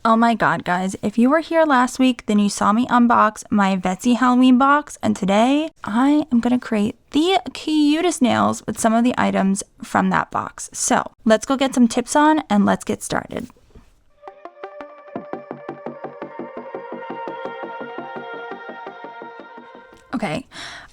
Oh my god, guys, if you were here last week, then you saw me unbox my Vettsy Halloween box, and today I am going to create the cutest nails with some of the items from that box. So let's go get some tips on and let's get started. Okay,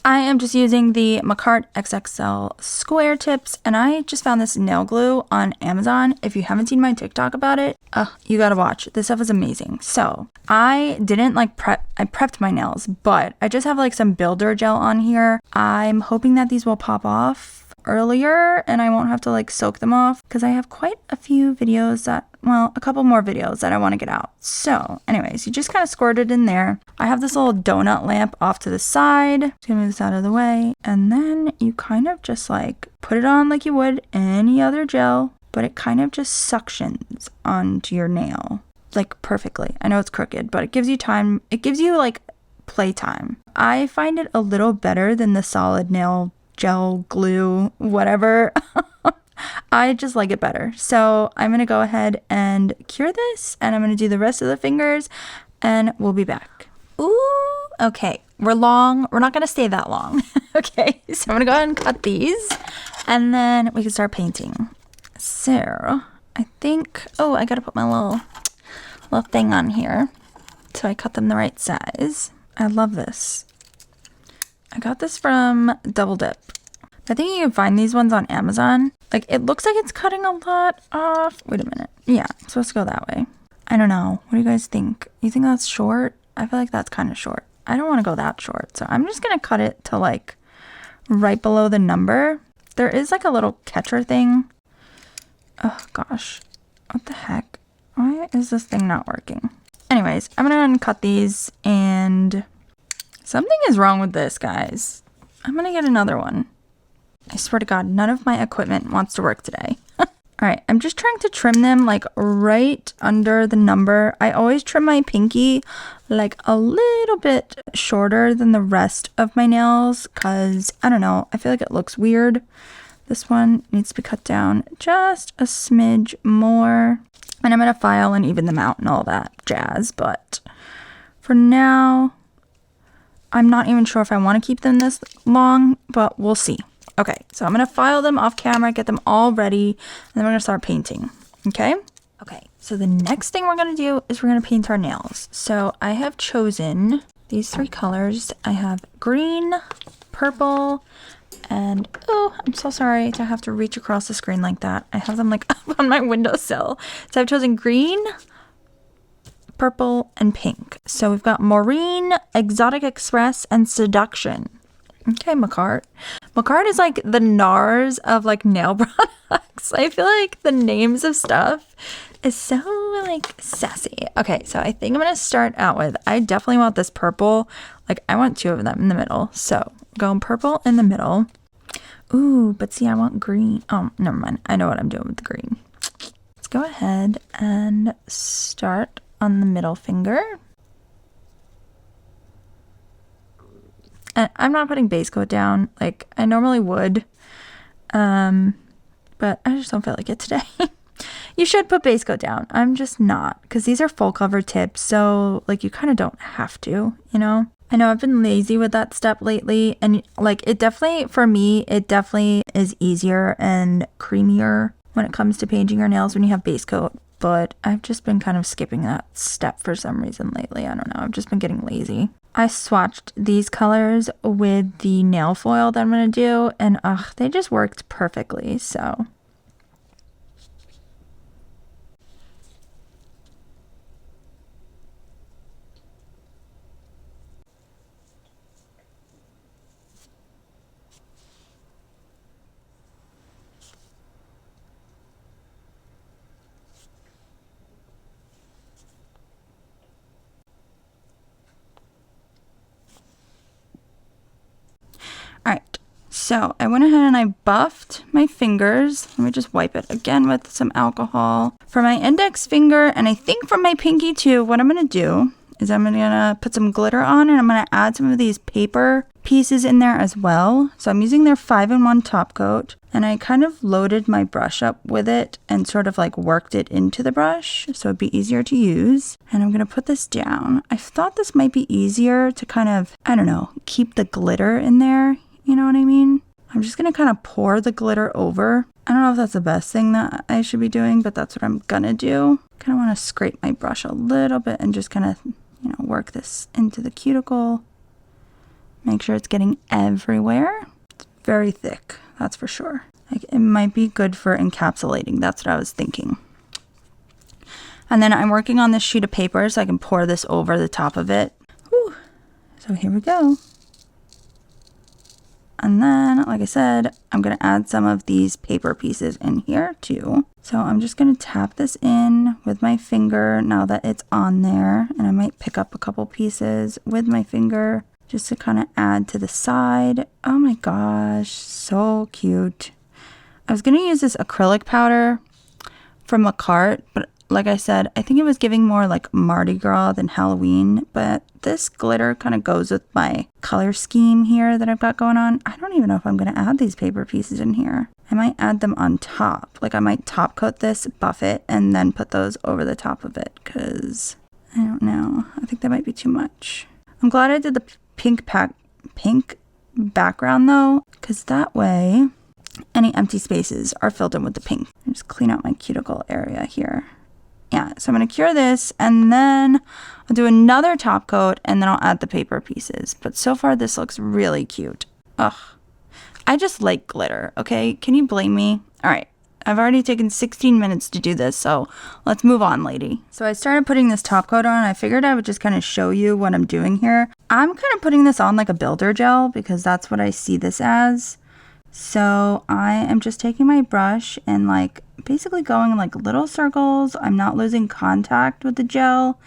I am just using the Macart XXL square tips, and I just found this nail glue on Amazon. If you haven't seen my TikTok about it, you gotta watch. This stuff is amazing. So I didn't I prepped my nails, but I just have like some builder gel on here. I'm hoping that these will pop off earlier and I won't have to like soak them off because I have quite a few videos a couple more videos that I want to get out. So anyways, you just kind of squirt it in there. I have this little donut lamp off to the side. Just gonna move this out of the way. And then you kind of just like put it on like you would any other gel, but it kind of just suctions onto your nail like perfectly. I know it's crooked, but it gives you time. It gives you like playtime. I find it a little better than the solid nail gel glue, whatever. I just like it better. So I'm going to go ahead and cure this, and I'm going to do the rest of the fingers, and we'll be back. Ooh, okay. We're not going to stay that long. Okay, so I'm going to go ahead and cut these, and then we can start painting. So I think, I got to put my little thing on here. So I cut them the right size. I love this. I got this from Double Dip. I think you can find these ones on Amazon. Like, it looks like it's cutting a lot off. Wait a minute. Yeah, it's supposed to go that way. I don't know. What do you guys think? You think that's short? I feel like that's kind of short. I don't want to go that short. So I'm just going to cut it to like right below the number. There is like a little catcher thing. Oh gosh. What the heck? Why is this thing not working? Anyways, I'm going to cut these, and something is wrong with this, guys. I'm going to get another one. I swear to God, none of my equipment wants to work today. All right, I'm just trying to trim them like right under the number. I always trim my pinky like a little bit shorter than the rest of my nails because, I don't know, I feel like it looks weird. This one needs to be cut down just a smidge more. And I'm going to file and even them out and all that jazz. But for now, I'm not even sure if I want to keep them this long, but we'll see. Okay, so I'm going to file them off camera, get them all ready, and then we're going to start painting, okay? Okay, so the next thing we're going to do is we're going to paint our nails. So I have chosen these 3 colors. I have green, purple, and I'm so sorry to have to reach across the screen like that. I have them like up on my windowsill. So I've chosen green, purple, and pink. So we've got Maureen, Exotic Express, and Seduction. Okay, Macart. Macart is like the NARS of like nail products. I feel like the names of stuff is so like sassy. Okay, so I think I'm going to start out with, I definitely want this purple. Like I want 2 of them in the middle. So going purple in the middle. Ooh, but see, I want green. Oh, never mind. I know what I'm doing with the green. Let's go ahead and start on the middle finger. And I'm not putting base coat down like I normally would, but I just don't feel like it today. You should put base coat down. I'm just not, because these are full cover tips, so like you kind of don't have to, you know? I know I've been lazy with that step lately, and like it definitely, for me, it definitely is easier and creamier when it comes to painting your nails when you have base coat. But I've just been kind of skipping that step for some reason lately. I don't know. I've just been getting lazy. I swatched these colors with the nail foil that I'm going to do, and they just worked perfectly. So Alright, so I went ahead and I buffed my fingers. Let me just wipe it again with some alcohol. For my index finger, and I think for my pinky too, what I'm going to do is I'm going to put some glitter on, and I'm going to add some of these paper pieces in there as well. So I'm using their 5-in-1 top coat, and I kind of loaded my brush up with it and sort of like worked it into the brush so it'd be easier to use. And I'm going to put this down. I thought this might be easier to kind of, I don't know, keep the glitter in there. You know what I mean? I'm just going to kind of pour the glitter over. I don't know if that's the best thing that I should be doing, but that's what I'm going to do. Kind of want to scrape my brush a little bit and just kind of, work this into the cuticle. Make sure it's getting everywhere. It's very thick, that's for sure. Like, it might be good for encapsulating. That's what I was thinking. And then I'm working on this sheet of paper so I can pour this over the top of it. Whew. So here we go. And then, like I said, I'm going to add some of these paper pieces in here too. So I'm just going to tap this in with my finger now that it's on there. And I might pick up a couple pieces with my finger just to kind of add to the side. Oh my gosh, so cute. I was going to use this acrylic powder from Macart, but like I said, I think it was giving more like Mardi Gras than Halloween, but this glitter kind of goes with my color scheme here that I've got going on. I don't even know if I'm going to add these paper pieces in here. I might add them on top. Like, I might top coat this, buff it, and then put those over the top of it because I don't know. I think that might be too much. I'm glad I did the pink background though, because that way any empty spaces are filled in with the pink. Just clean out my cuticle area here. Yeah, so I'm going to cure this and then I'll do another top coat and then I'll add the paper pieces. But so far this looks really cute. Ugh. I just like glitter, okay? Can you blame me? All right. I've already taken 16 minutes to do this, so let's move on, lady. So I started putting this top coat on. I figured I would just kind of show you what I'm doing here. I'm kind of putting this on like a builder gel because that's what I see this as. So I am just taking my brush and like basically going in like little circles. I'm not losing contact with the gel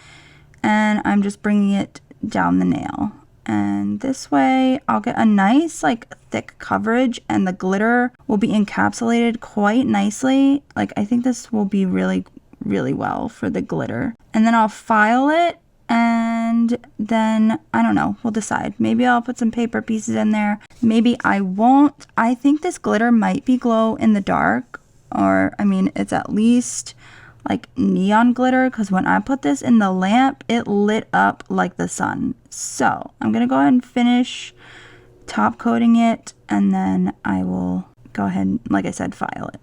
and I'm just bringing it down the nail. And this way I'll get a nice like thick coverage and the glitter will be encapsulated quite nicely. Like, I think this will be really, really well for the glitter. And then I'll file it and then, I don't know, we'll decide. Maybe I'll put some paper pieces in there. Maybe I won't. I think this glitter might be glow in the dark, or I mean, it's at least like neon glitter because when I put this in the lamp, it lit up like the sun. So I'm going to go ahead and finish top coating it and then I will go ahead and, like I said, file it.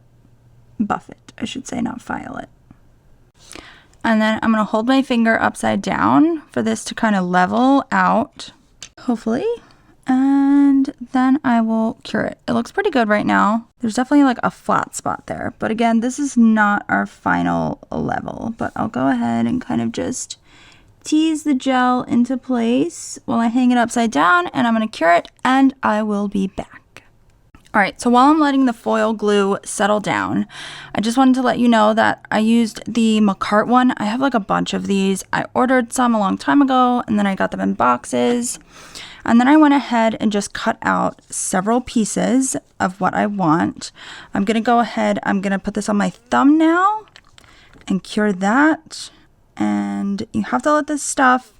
Buff it, I should say, not file it. And then I'm going to hold my finger upside down for this to kind of level out, hopefully. And then I will cure it. It looks pretty good right now. There's definitely like a flat spot there. But again, this is not our final level. But I'll go ahead and kind of just tease the gel into place while I hang it upside down. And I'm going to cure it and I will be back. All right, so while I'm letting the foil glue settle down, I just wanted to let you know that I used the Macart one. I have like a bunch of these. I ordered some a long time ago and then I got them in boxes. And then I went ahead and just cut out several pieces of what I want. I'm going to go ahead, I'm going to put this on my thumb now and cure that. And you have to let this stuff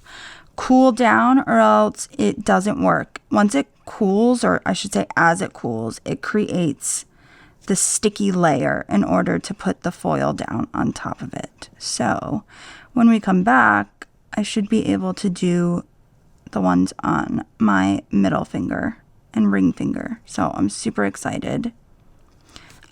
cool down or else it doesn't work. Once it cools, or I should say as it cools, it creates the sticky layer in order to put the foil down on top of it. So when we come back, I should be able to do the ones on my middle finger and ring finger. So I'm super excited.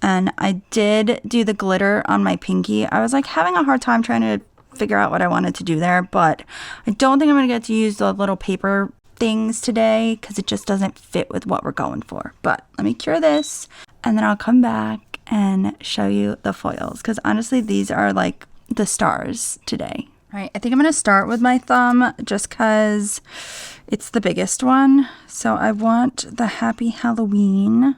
And I did do the glitter on my pinky. I was like having a hard time trying to figure out what I wanted to do there, but I don't think I'm going to get to use the little paper things today because it just doesn't fit with what we're going for. But let me cure this and then I'll come back and show you the foils because honestly these are like the stars today. All right, I think I'm going to start with my thumb just because it's the biggest one. So I want the Happy Halloween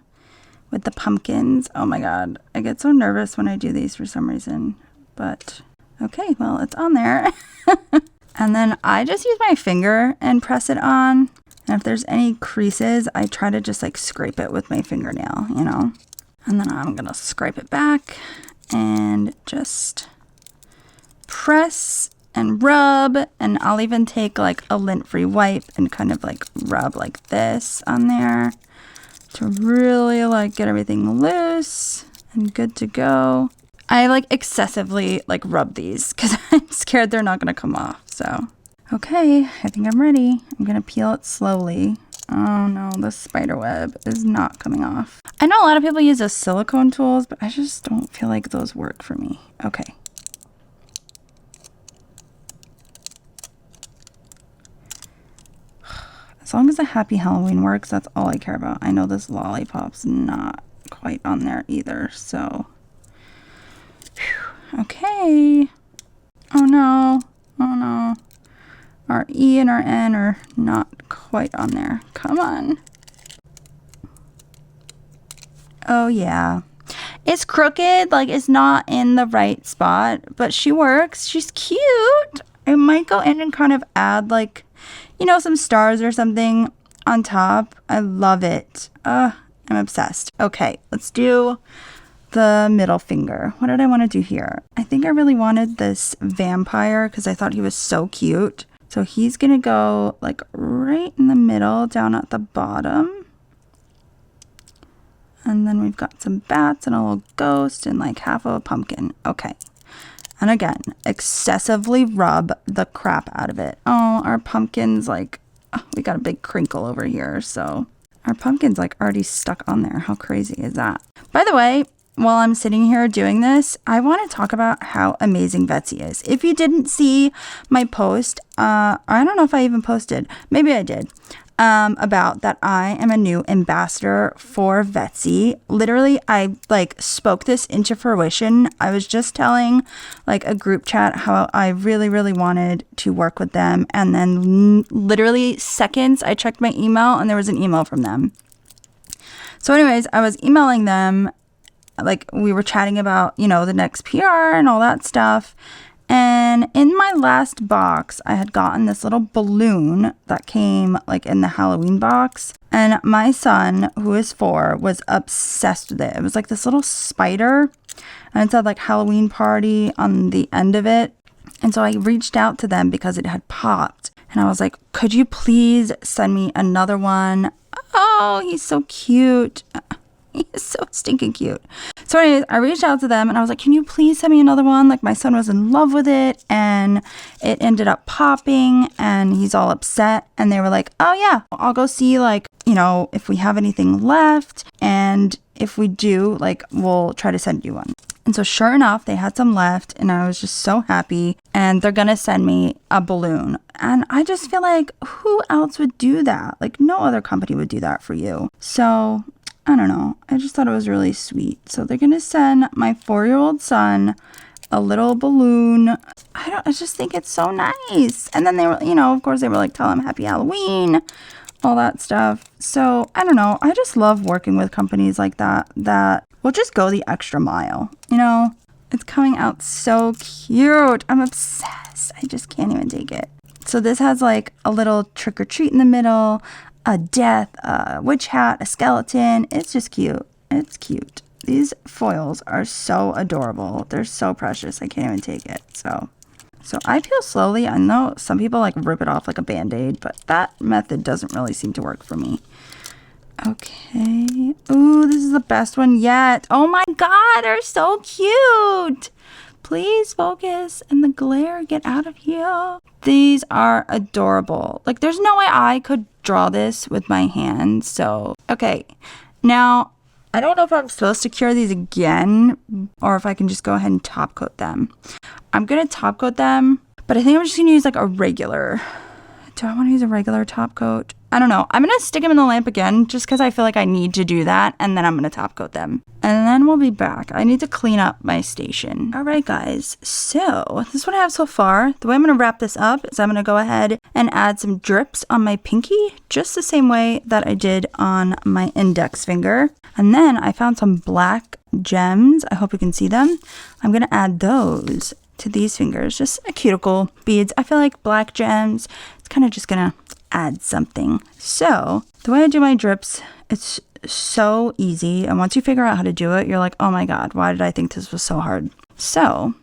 with the pumpkins. Oh my God, I get so nervous when I do these for some reason. But okay, well, it's on there. And then I just use my finger and press it on. And if there's any creases, I try to just like scrape it with my fingernail, you know. And then I'm going to scrape it back and just press and rub, and I'll even take like a lint-free wipe and kind of like rub like this on there to really like get everything loose and good to go. I like excessively like rub these because I'm scared they're not going to come off. So, okay, I think I'm ready. I'm going to peel it slowly. Oh no, the spider web is not coming off. I know a lot of people use those silicone tools, but I just don't feel like those work for me. Okay. As long as the Happy Halloween works, that's all I care about. I know this lollipop's not quite on there either, so. Whew. Okay. Oh no. Oh no. Our E and our N are not quite on there. Come on. Oh yeah. It's crooked, like it's not in the right spot, but she works. She's cute. I might go in and kind of add like, you know, some stars or something on top. I love it. I'm obsessed. Okay, let's do the middle finger. What did I want to do here? I think I really wanted this vampire because I thought he was so cute. So he's going to go like right in the middle down at the bottom. And then we've got some bats and a little ghost and like half of a pumpkin. Okay. And again, excessively rub the crap out of it. Oh, our pumpkin's like, oh, we got a big crinkle over here. So our pumpkin's like already stuck on there. How crazy is that? By the way, while I'm sitting here doing this, I want to talk about how amazing Vettsy is. If you didn't see my post, I don't know if I even posted, maybe I did, about that I am a new ambassador for Vettsy. Literally, I like spoke this into fruition. I was just telling like a group chat how I really, really wanted to work with them. And then literally seconds, I checked my email and there was an email from them. So anyways, I was emailing them. Like we were chatting about, you know, the next PR and all that stuff. And in my last box, I had gotten this little balloon that came like in the Halloween box. And my son, who is 4, was obsessed with it. It was like this little spider. And it said like Halloween party on the end of it. And so I reached out to them because it had popped. And I was like, could you please send me another one? Oh, he's so cute. He is so stinking cute. So anyways, I reached out to them and I was like, can you please send me another one? Like my son was in love with it and it ended up popping and he's all upset. And they were like, oh yeah, I'll go see like, you know, if we have anything left. And if we do, like, we'll try to send you one. And so sure enough, they had some left and I was just so happy. And they're going to send me a balloon. And I just feel like who else would do that? Like no other company would do that for you. So I don't know. I just thought it was really sweet. So they're going to send my 4-year-old son a little balloon. I just think it's so nice. And then they were, you know, of course they were like, tell him Happy Halloween, all that stuff. So I don't know. I just love working with companies like that will just go the extra mile. You know, it's coming out so cute. I'm obsessed. I just can't even take it. So this has like a little trick or treat in the middle, a death, a witch hat, a skeleton. It's just cute. It's cute. These foils are so adorable. They're so precious. I can't even take it. So I peel slowly. I know some people like rip it off like a band-aid, but that method doesn't really seem to work for me. Okay. Ooh, this is the best one yet. Oh my God, they're so cute. Please focus and the glare, get out of here. These are adorable. Like there's no way I could draw this with my hands. So, okay. Now, I don't know if I'm supposed to cure these again or if I can just go ahead and top coat them. I'm going to top coat them, but I think I'm just going to use like a regular. Do I want to use a regular top coat? I don't know. I'm going to stick them in the lamp again just because I feel like I need to do that. And then I'm going to top coat them. And then we'll be back. I need to clean up my station. All right, guys. So this is what I have so far. The way I'm going to wrap this up is I'm going to go ahead and add some drips on my pinky, just the same way that I did on my index finger. And then I found some black gems. I hope you can see them. I'm going to add those to these fingers, just a cuticle beads. I feel like black gems, it's kind of just gonna add something. So the way I do my drips, it's so easy. And once you figure out how to do it, you're like, oh my God, why did I think this was so hard? So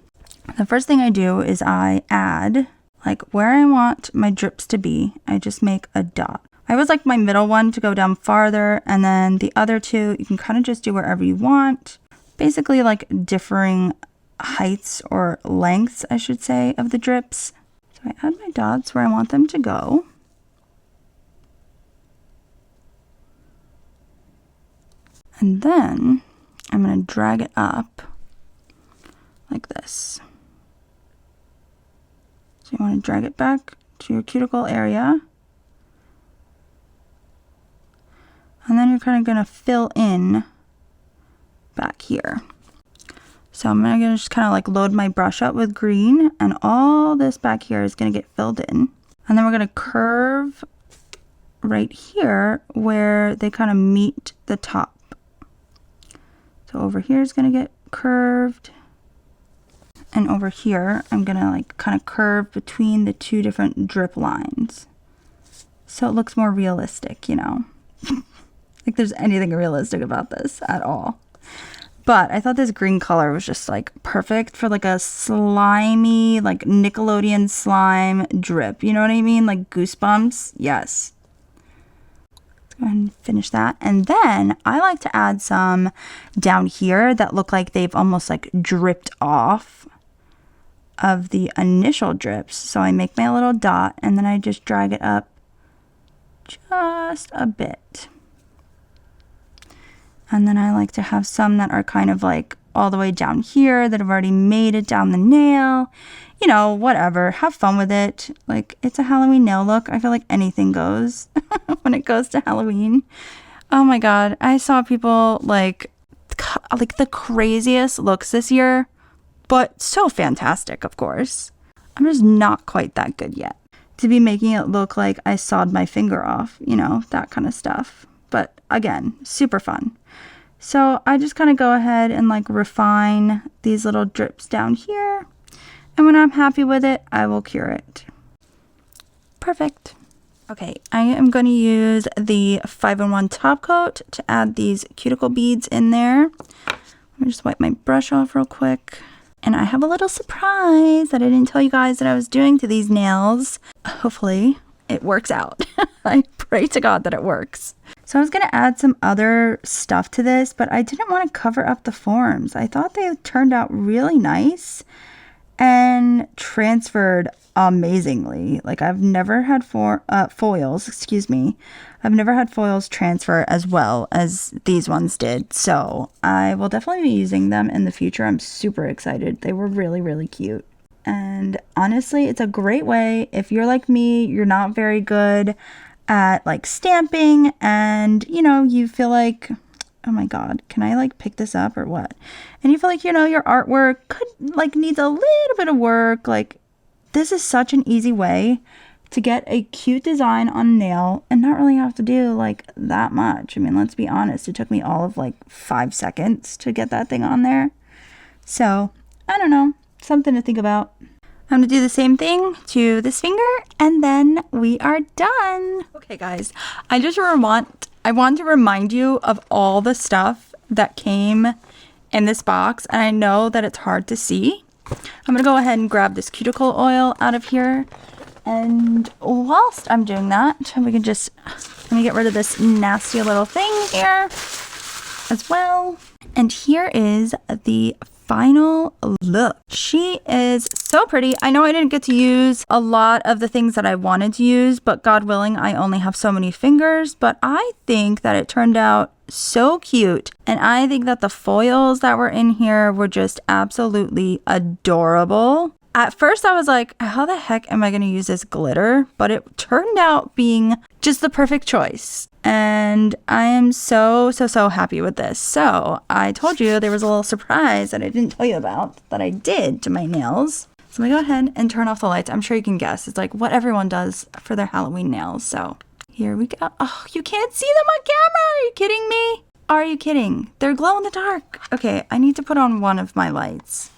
The first thing I do is I add, like where I want my drips to be, I just make a dot. I always like my middle one to go down farther, and then the other two, you can kind of just do wherever you want. Basically like differing heights or lengths, I should say, of the drips. So I add my dots where I want them to go. And then I'm going to drag it up like this. So you want to drag it back to your cuticle area. And then you're kind of going to fill in back here. So I'm going to just kind of like load my brush up with green, and all this back here is going to get filled in. And then we're going to curve right here where they kind of meet the top. So over here is going to get curved. And over here, I'm going to like kind of curve between the two different drip lines. So it looks more realistic, you know. Like there's anything realistic about this at all. But I thought this green color was just like perfect for like a slimy, like Nickelodeon slime drip. You know what I mean? Like Goosebumps. Yes. Let's go ahead and finish that. And then I like to add some down here that look like they've almost like dripped off of the initial drips. So I make my little dot and then I just drag it up just a bit. And then I like to have some that are kind of like all the way down here that have already made it down the nail. You know, whatever. Have fun with it. Like, it's a Halloween nail look. I feel like anything goes when it goes to Halloween. Oh my god. I saw people like the craziest looks this year. But so fantastic, of course. I'm just not quite that good yet to be making it look like I sawed my finger off. You know, that kind of stuff. But again, super fun. So I just kind of go ahead and like refine these little drips down here. And when I'm happy with it, I will cure it. Perfect. Okay, I am going to use the 5-in-1 top coat to add these cuticle beads in there. Let me just wipe my brush off real quick. And I have a little surprise that I didn't tell you guys that I was doing to these nails. Hopefully it works out. I pray to God that it works. So I was going to add some other stuff to this, but I didn't want to cover up the forms. I thought they turned out really nice and transferred amazingly. Like I've never had foils, excuse me. I've never had foils transfer as well as these ones did. So I will definitely be using them in the future. I'm super excited. They were really, really cute. And honestly, it's a great way if you're like me, you're not very good at like stamping and you know, you feel like, oh my god, can I like pick this up or what? And you feel like, you know, your artwork could like needs a little bit of work. Like this is such an easy way to get a cute design on a nail and not really have to do like that much. I mean, let's be honest, it took me all of like 5 seconds to get that thing on there. So I don't know, something to think about. I'm going to do the same thing to this finger, and then we are done. Okay, guys, I want to remind you of all the stuff that came in this box, and I know that it's hard to see. I'm going to go ahead and grab this cuticle oil out of here, and whilst I'm doing that, we can just, let me get rid of this nasty little thing here as well. And here is the final look. She is so pretty. I know I didn't get to use a lot of the things that I wanted to use, but God willing, I only have so many fingers, but I think that it turned out so cute. And I think that the foils that were in here were just absolutely adorable. At first I was like, how the heck am I going to use this glitter? But it turned out being just the perfect choice. And I am so happy with this. So I told you there was a little surprise that I didn't tell you about that I did to my nails. So I'm going to go ahead and turn off the lights. I'm sure you can guess. It's like what everyone does for their Halloween nails. So here we go. Oh, you can't see them on camera. Are you kidding me? Are you kidding? They're glow in the dark. Okay, I need to put on one of my lights.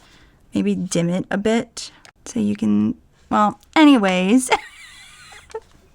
Maybe dim it a bit so you can, well, anyways,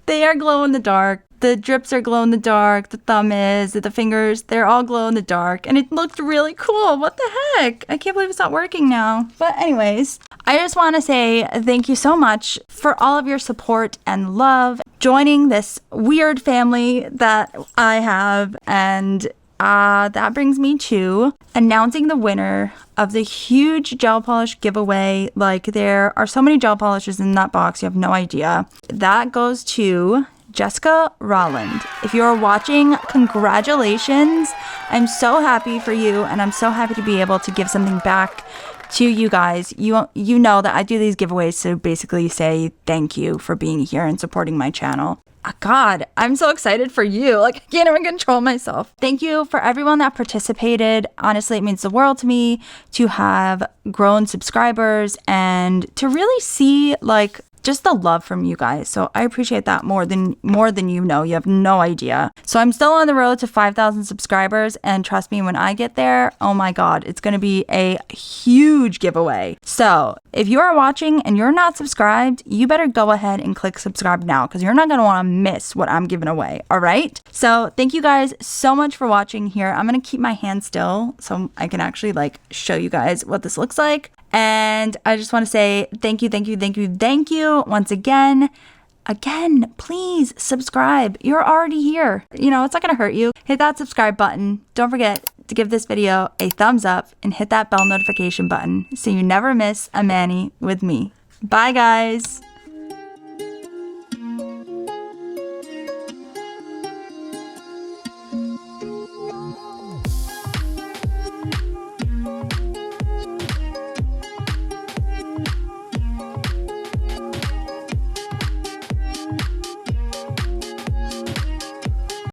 they are glow in the dark. The drips are glow in the dark. The thumb is. The fingers, they're all glow in the dark. And it looked really cool. What the heck? I can't believe it's not working now. But anyways, I just want to say thank you so much for all of your support and love, joining this weird family that I have. And that brings me to announcing the winner of the huge gel polish giveaway. Like, there are so many gel polishes in that box, you have no idea. That goes to Jessica Rolland. If you're watching, congratulations. I'm so happy for you, and I'm so happy to be able to give something back to you guys. You know that I do these giveaways to basically say thank you for being here and supporting my channel. God, I'm so excited for you. Like, I can't even control myself. Thank you for everyone that participated. Honestly, it means the world to me to have grown subscribers and to really see, like, just the love from you guys. So I appreciate that more than you know. You have no idea. So I'm still on the road to 5,000 subscribers, and trust me, when I get there, oh my God, it's going to be a huge giveaway. So if you are watching and you're not subscribed, you better go ahead and click subscribe now, because you're not going to want to miss what I'm giving away. All right. So thank you guys so much for watching here. I'm going to keep my hand still so I can actually like show you guys what this looks like. And I just want to say thank you once again. Again, please subscribe. You're already here. You know, it's not going to hurt you. Hit that subscribe button. Don't forget to give this video a thumbs up and hit that bell notification button so you never miss a mani with me. Bye, guys.